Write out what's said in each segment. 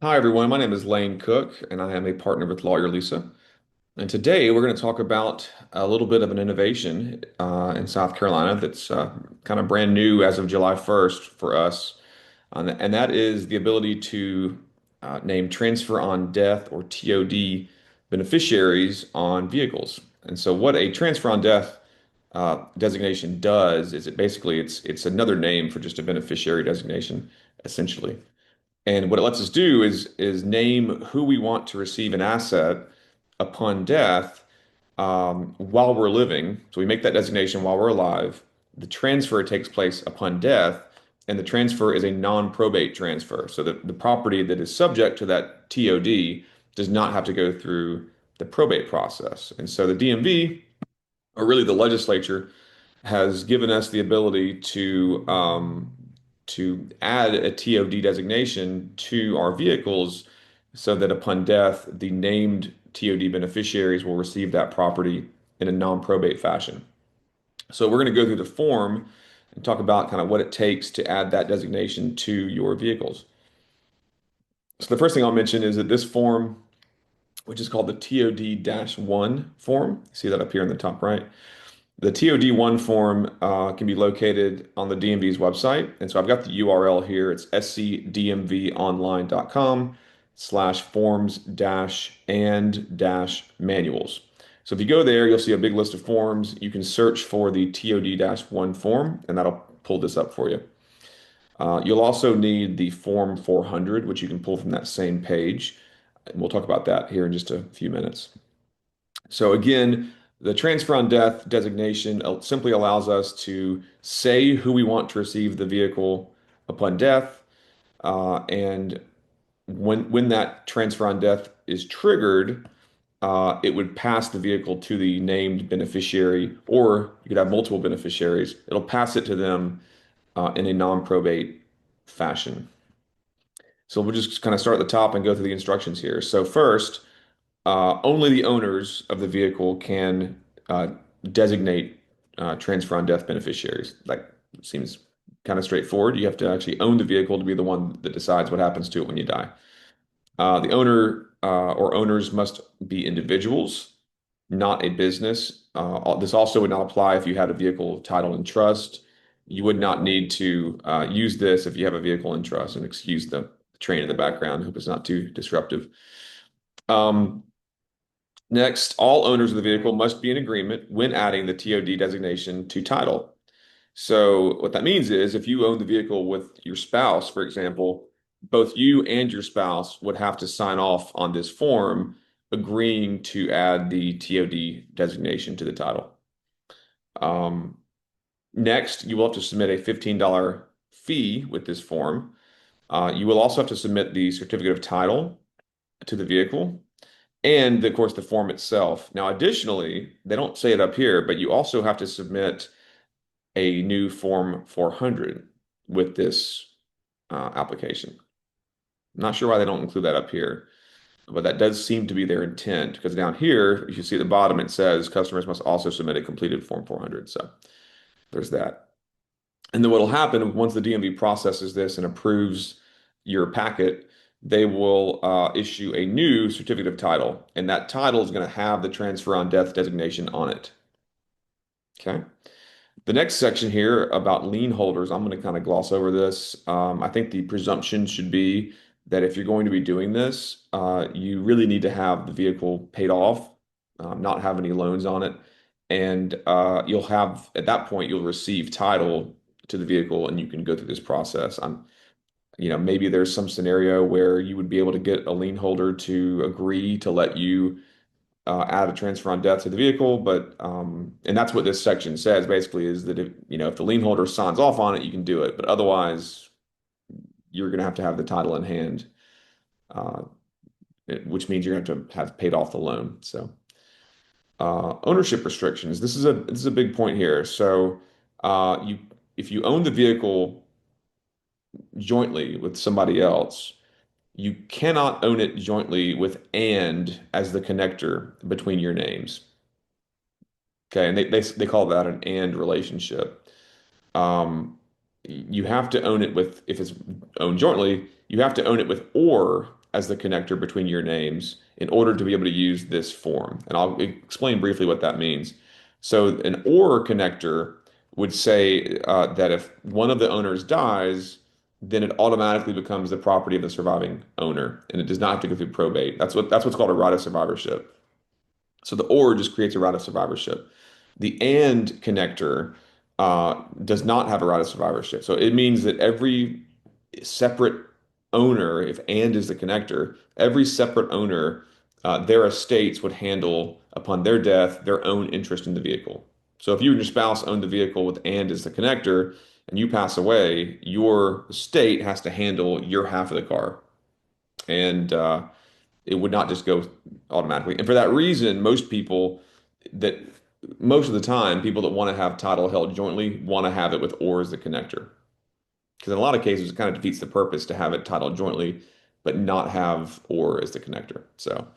Hi, everyone. My name is Lane Cook, and I am a partner with LawyerLisa. And today we're going to talk about a little bit of an innovation in South Carolina that's kind of brand new as of July 1st for us. And that is the ability to name transfer on death or TOD beneficiaries on vehicles. And so, what a transfer on death designation does is it's another name for just a beneficiary designation, essentially. And what it lets us do is name who we want to receive an asset upon death while we're living. So we make that designation while we're alive. The transfer takes place upon death, and the transfer is a non-probate transfer. So the property that is subject to that TOD does not have to go through the probate process. And so the DMV, or really the legislature, has given us the ability to add a TOD designation to our vehicles so that upon death, the named TOD beneficiaries will receive that property in a non-probate fashion. So we're going to go through the form and talk about kind of what it takes to add that designation to your vehicles. So the first thing I'll mention is that this form, which is called the TOD-1 form, see that up here in the top right. The TOD1 form can be located on the DMV's website. And so I've got the URL here. It's scdmvonline.com/forms dash and dash manuals. So if you go there, you'll see a big list of forms. You can search for the TOD-1 form, and that'll pull this up for you. You'll also need the Form 400, which you can pull from that same page. And we'll talk about that here in just a few minutes. So again, the transfer on death designation simply allows us to say who we want to receive the vehicle upon death, and when that transfer on death is triggered, it would pass the vehicle to the named beneficiary, or you could have multiple beneficiaries. It'll pass it to them in a non-probate fashion. So we'll just kind of start at the top and go through the instructions here. So first, only the owners of the vehicle can designate transfer on death beneficiaries. Like, seems kind of straightforward. You have to actually own the vehicle to be the one that decides what happens to it when you die. The owner or owners must be individuals, not a business. This also would not apply if you had a vehicle title in trust. You would not need to use this if you have a vehicle in trust. And excuse the train in the background. I hope it's not too disruptive. Um, Next, all owners of the vehicle must be in agreement when adding the TOD designation to title. So what that means is if you own the vehicle with your spouse, for example, both you and your spouse would have to sign off on this form agreeing to add the TOD designation to the title. Um, Next, you will have to submit a $15 fee with this form. You will also have to submit the certificate of title to the vehicle and of course the form itself. Now, additionally, they don't say it up here, but you also have to submit a new Form 400 with this application. I'm not sure why they don't include that up here, but that does seem to be their intent because down here, you can see at the bottom, it says customers must also submit a completed Form 400. So there's that. And then what will happen once the DMV processes this and approves your packet, they will issue a new certificate of title, and that title is going to have the transfer on death designation on it. Okay. The next section here about lien holders, I'm going to kind of gloss over this. I think the presumption should be that if you're going to be doing this, you really need to have the vehicle paid off, not have any loans on it. And you'll have, at that point, you'll receive title to the vehicle and you can go through this process. Maybe there's some scenario where you would be able to get a lien holder to agree to let you add a transfer on death to the vehicle, but and that's what this section says basically is that if the lien holder signs off on it, you can do it, but otherwise you're going to have the title in hand, uh, which means you're going to have paid off the loan. So ownership restrictions. This is a big point here. So you if you own the vehicle jointly with somebody else, you cannot own it jointly with and as the connector between your names. Okay, and they call that an and relationship. You have to own it with, if it's owned jointly, you have to own it with or as the connector between your names in order to be able to use this form. And I'll explain briefly what that means. So an or connector would say that if one of the owners dies, then it automatically becomes the property of the surviving owner, and it does not have to go through probate. That's what's called a right of survivorship. So the or just creates a right of survivorship. The and connector does not have a right of survivorship. So it means that every separate owner, if and is the connector, every separate owner, their estates would handle upon their death their own interest in the vehicle. So if you and your spouse own the vehicle with and as the connector and you pass away, your estate has to handle your half of the car. And it would not just go automatically. And for that reason, that most of the time, people that want to have title held jointly want to have it with or as the connector. Because in a lot of cases, it kind of defeats the purpose to have it titled jointly, but not have or as the connector. So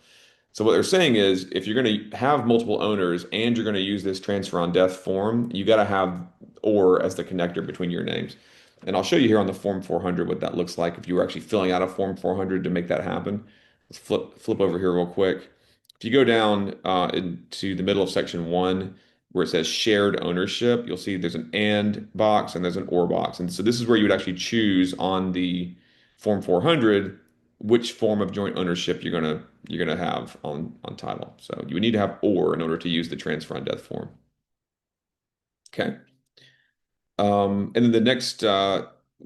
what they're saying is if you're going to have multiple owners and you're going to use this transfer on death form, you got to have or as the connector between your names. And I'll show you here on the Form 400 what that looks like if you were actually filling out a Form 400 to make that happen. Let's flip over here real quick. If you go down into the middle of section 1 where it says shared ownership, you'll see there's an and box and there's an or box. And so this is where you would actually choose on the Form 400 which form of joint ownership you're gonna have on title. So you would need to have or in order to use the transfer on death form. Okay. And then the next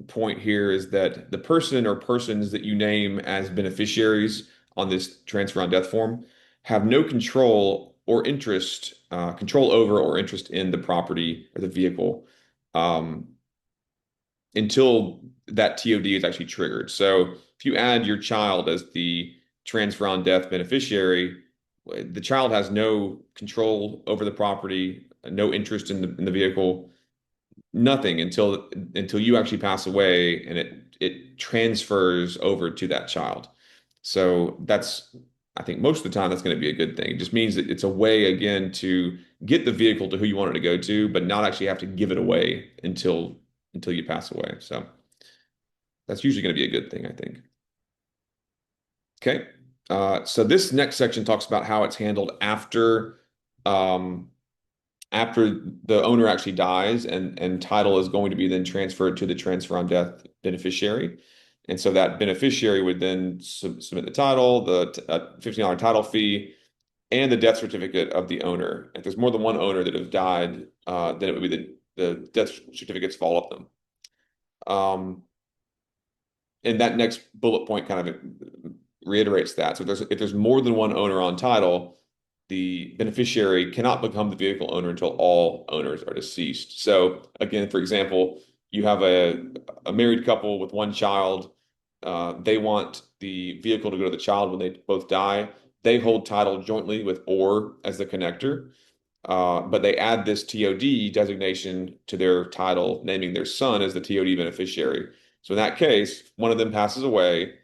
point here is that the person or persons that you name as beneficiaries on this transfer on death form have no control over or interest in the property or the vehicle um, until that TOD is actually triggered. So if you add your child as the transfer on death beneficiary, the child has no control over the property, no interest in the vehicle, nothing until you actually pass away and it transfers over to that child. So I think most of the time that's going to be a good thing. It just means that it's a way again to get the vehicle to who you want it to go to, but not actually have to give it away until you pass away. So that's usually going to be a good thing, I think. Okay. So this next section talks about how it's handled um, after the owner actually dies and title is going to be then transferred to the transfer on death beneficiary. And so that beneficiary would then submit the title, the $15 title fee, and the death certificate of the owner. If there's more than one owner that have died, then it would be the death certificates for all of them. And that next bullet point kind of reiterates that. So if there's more than one owner on title, the beneficiary cannot become the vehicle owner until all owners are deceased. So again, for example, you have a married couple with one child. They want the vehicle to go to the child when they both die. They hold title jointly with or as the connector. But they add this TOD designation to their title, naming their son as the TOD beneficiary. So in that case, one of them passes away,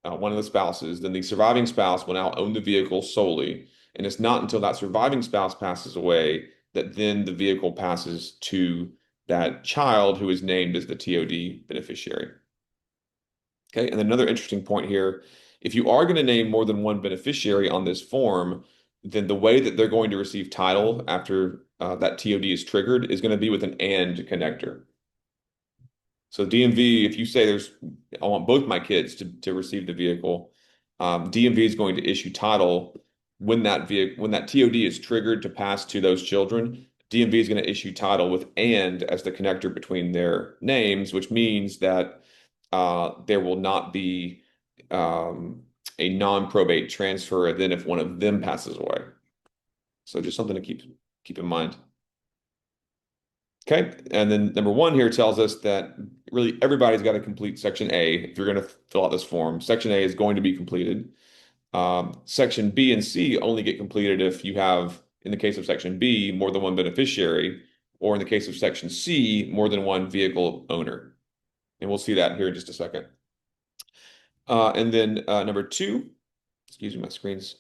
one of the spouses, then the surviving spouse will now own the vehicle solely. And it's not until that surviving spouse passes away that then the vehicle passes to that child who is named as the TOD beneficiary. Okay, and another interesting point here, if you are going to name more than one beneficiary on this form, then the way that they're going to receive title after that TOD is triggered is going to be with an and connector. So DMV, if you say I want both my kids to receive the vehicle, DMV is going to issue title when that TOD is triggered to pass to those children. DMV is going to issue title with and as the connector between their names, which means that there will not be a non-probate transfer then if one of them passes away. So just something to keep in mind. Okay, and then number 1 here tells us that really everybody's got to complete Section A if you're going to fill out this form. Section A is going to be completed. Section B and C only get completed if you have, in the case of Section B, more than one beneficiary, or in the case of Section C, more than one vehicle owner. And we'll see that here in just a second. And then number 2, excuse me, my screen's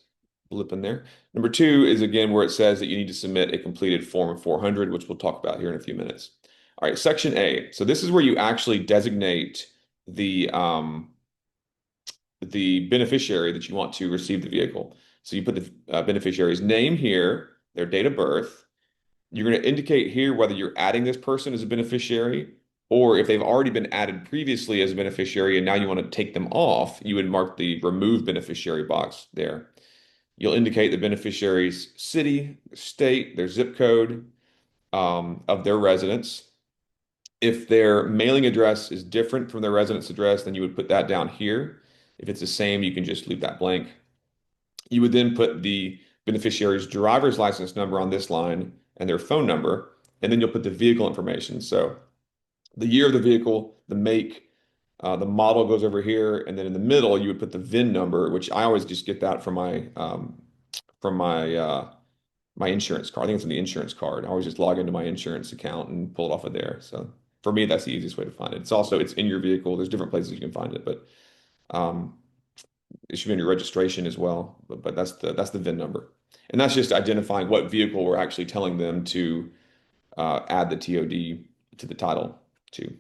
blipping there. Number 2 is again where it says that you need to submit a completed Form 400, which we'll talk about here in a few minutes. All right, Section A. So this is where you actually designate the the beneficiary that you want to receive the vehicle. So you put the beneficiary's name here, their date of birth. You're going to indicate here whether you're adding this person as a beneficiary or if they've already been added previously as a beneficiary and now you want to take them off, you would mark the remove beneficiary box there. You'll indicate the beneficiary's city, state, their zip code of their residence. If their mailing address is different from their residence address, then you would put that down here. If it's the same, you can just leave that blank. You would then put the beneficiary's driver's license number on this line and their phone number, and then you'll put the vehicle information. So the year of the vehicle, the make, the model goes over here, and then in the middle you would put the VIN number, which I always just get that from my insurance card. I think it's in the insurance card. I always just log into my insurance account and pull it off of there. So for me, that's the easiest way to find it. It's in your vehicle. There's different places you can find it, but um, it should be in your registration as well. But that's the VIN number, and that's just identifying what vehicle we're actually telling them to add the TOD to the title to.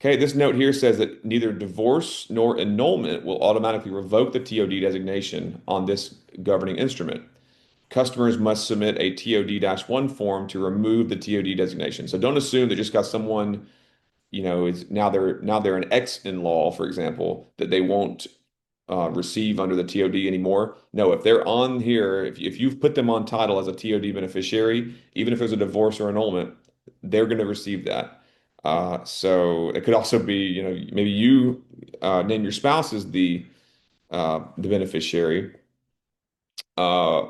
Okay, this note here says that neither divorce nor annulment will automatically revoke the TOD designation on this governing instrument. Customers must submit a TOD-1 form to remove the TOD designation. So don't assume that just got someone, is now they're an ex-in-law, for example, that they won't receive under the TOD anymore. No, if they're on here, if you've put them on title as a TOD beneficiary, even if there's a divorce or annulment, they're going to receive that. So it could also be, maybe you name your spouse as the beneficiary. Uh,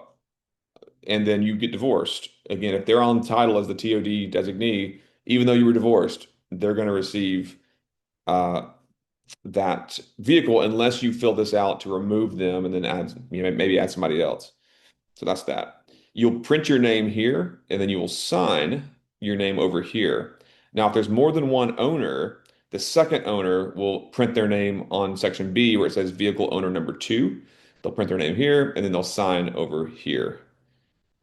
and then you get divorced. Again, if they're on title as the TOD designee, even though you were divorced, they're going to receive uh, that vehicle unless you fill this out to remove them and then maybe add somebody else. So that's that. You'll print your name here, and then you will sign your name over here. Now, if there's more than one owner, the second owner will print their name on section B where it says vehicle owner number two. They'll print their name here, and then they'll sign over here.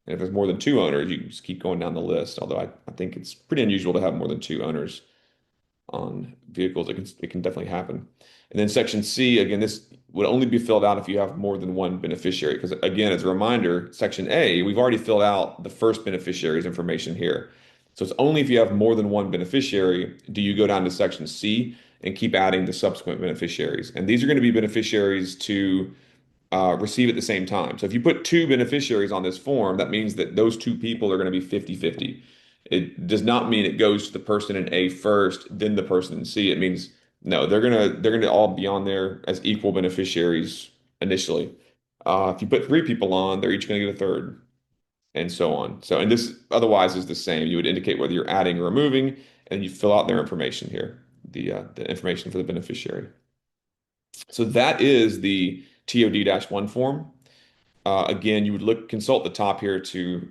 And if there's more than two owners, you can just keep going down the list. Although I think it's pretty unusual to have more than two owners on vehicles. It can definitely happen. And then section C, again, this would only be filled out if you have more than one beneficiary. Because again, as a reminder, section A, we've already filled out the first beneficiary's information here. So it's only if you have more than one beneficiary do you go down to section C and keep adding the subsequent beneficiaries. And these are going to be beneficiaries to receive at the same time. So if you put two beneficiaries on this form, that means that those two people are going to be 50-50. It does not mean it goes to the person in A first, then the person in C. It means no, they're gonna all be on there as equal beneficiaries initially. If you put three people on, they're each going to get a third, and so on. So, and this otherwise is the same. You would indicate whether you're adding or removing, and you fill out their information here, the information for the beneficiary. So that is the TOD-1 form. Again, you would consult the top here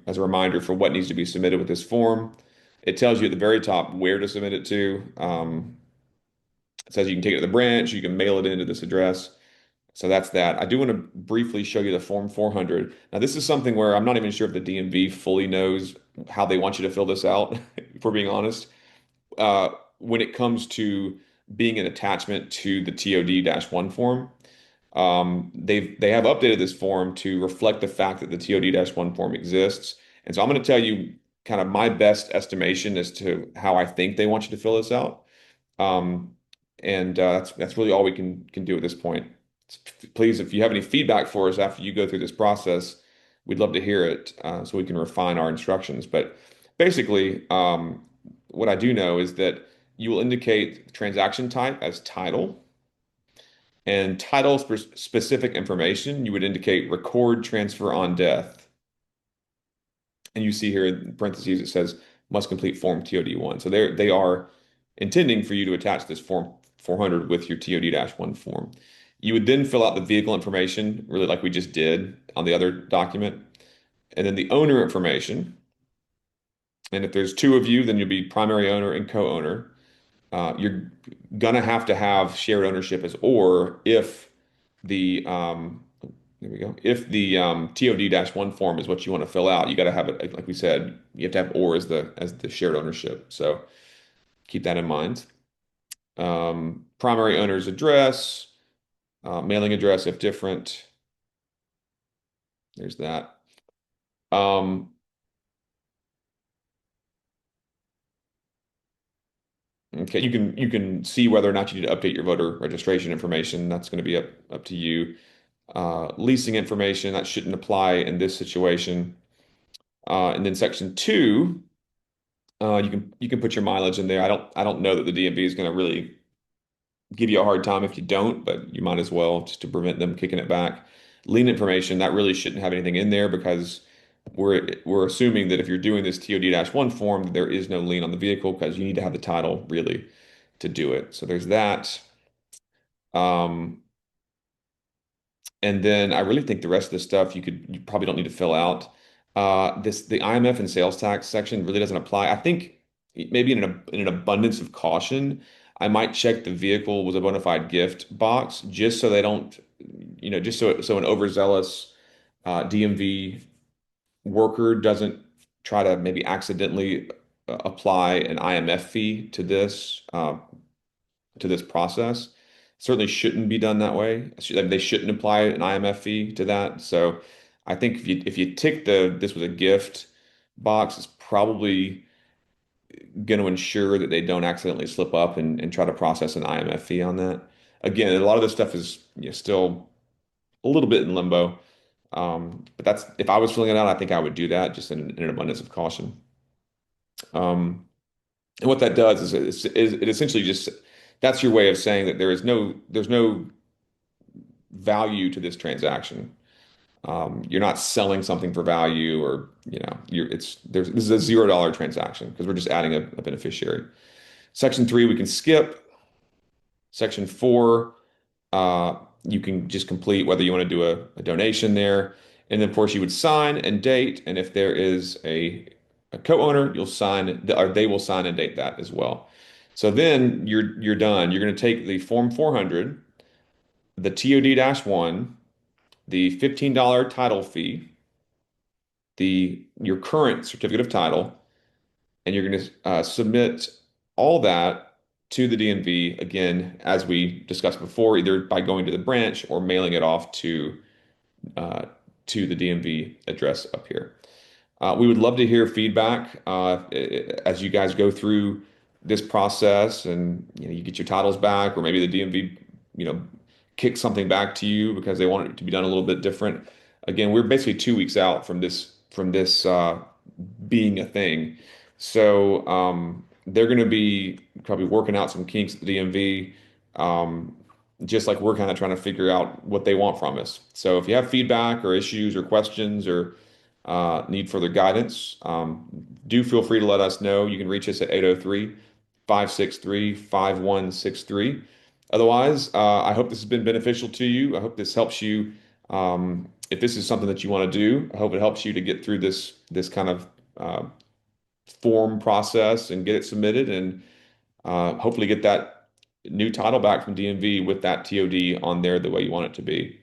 as a reminder for what needs to be submitted with this form. It tells you at the very top where to submit it to. It says you can take it to the branch, you can mail it into this address. So that's that. I do want to briefly show you the Form 400. Now, this is something where I'm not even sure if the DMV fully knows how they want you to fill this out, if we're being honest. When it comes to being an attachment to the TOD-1 form, they have updated this form to reflect the fact that the TOD-1 form exists. And so I'm going to tell you kind of my best estimation as to how I think they want you to fill this out. Um, and that's really all we can do at this point. Please, if you have any feedback for us after you go through this process, we'd love to hear it so we can refine our instructions. But basically, what I do know is that you will indicate transaction type as title. And title specific information, you would indicate record transfer on death. And you see here in parentheses, it says must complete form TOD-1. So they are intending for you to attach this form 400 with your TOD-1 form. You would then fill out the vehicle information, really like we just did on the other document. And then the owner information. And if there's two of you, then you'll be primary owner and co-owner. You're gonna have to have shared ownership as or if the there we go. If the TOD-1 form is what you want to fill out, you got to have it, like we said, you have to have or as the shared ownership. So keep that in mind. Primary owner's address, Mailing address if different. There's that. Um, okay, you can see whether or not you need to update your voter registration information. That's going to be up to you. Leasing information that shouldn't apply in this situation. And then section two, you can put your mileage in there. I don't know that the DMV is going to really give you a hard time if you don't, but you might as well just to prevent them kicking it back. Lien information that really shouldn't have anything in there because we're assuming that if you're doing this TOD-1 form, there is no lien on the vehicle because you need to have the title really to do it. So there's that. Um, and then I really think the rest of the stuff you probably don't need to fill out. The IMF and sales tax section really doesn't apply. I think maybe in an abundance of caution, I might check the vehicle was a bona fide gift box just so they don't, just so an overzealous DMV worker doesn't try to maybe accidentally apply an IMF fee to this process. Certainly shouldn't be done that way. They shouldn't apply an IMF fee to that. So I think if you tick the this was a gift box, it's probably going to ensure that they don't accidentally slip up and try to process an IMF fee on that. Again, a lot of this stuff is still a little bit in limbo. But that's if I was filling it out, I think I would do that just in an abundance of caution. And what that does is it essentially just that's your way of saying that there's no value to this transaction. You're not selling something for value, or this is a $0 transaction because we're just adding a beneficiary. Section three we can skip. Section four, uh, you can just complete whether you want to do a donation there, and then of course you would sign and date, and if there is a co-owner, you'll sign or they will sign and date that as well. So then you're done. You're going to take the Form 400, the TOD-1, the $15 title fee, your current certificate of title, and you're going to submit all that to the DMV again, as we discussed before, either by going to the branch or mailing it off uh, to the DMV address up here. We would love to hear feedback as you guys go through this process, and you get your titles back, or maybe the DMV, you know, kick something back to you because they want it to be done a little bit different. Again, we're basically 2 weeks out from this being a thing, so they're going to be probably working out some kinks at the DMV. Um, just like we're kind of trying to figure out what they want from us. So if you have feedback or issues or questions or need further guidance, do feel free to let us know. You can reach us at 803-563-5163. Otherwise, I hope this has been beneficial to you. I hope this helps you. If this is something that you want to do, I hope it helps you to get through this kind of form process and get it submitted, and hopefully get that new title back from DMV with that TOD on there the way you want it to be.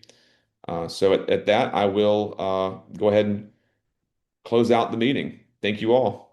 So at that, I will go ahead and close out the meeting. Thank you all.